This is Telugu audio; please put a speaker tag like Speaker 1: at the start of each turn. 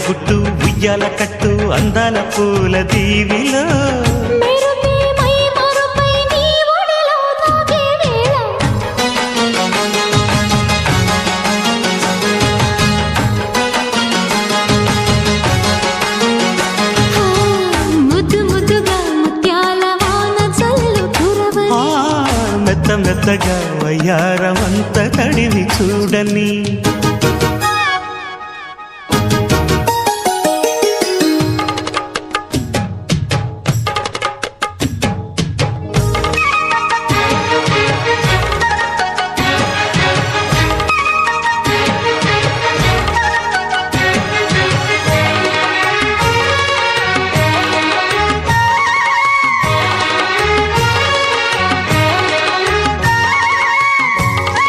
Speaker 1: గుట్టు ఉయ్యాల కట్టు అందాల పూల దీవిలో మెత్త మెత్తగా వయ్యారమంత తడివి చూడని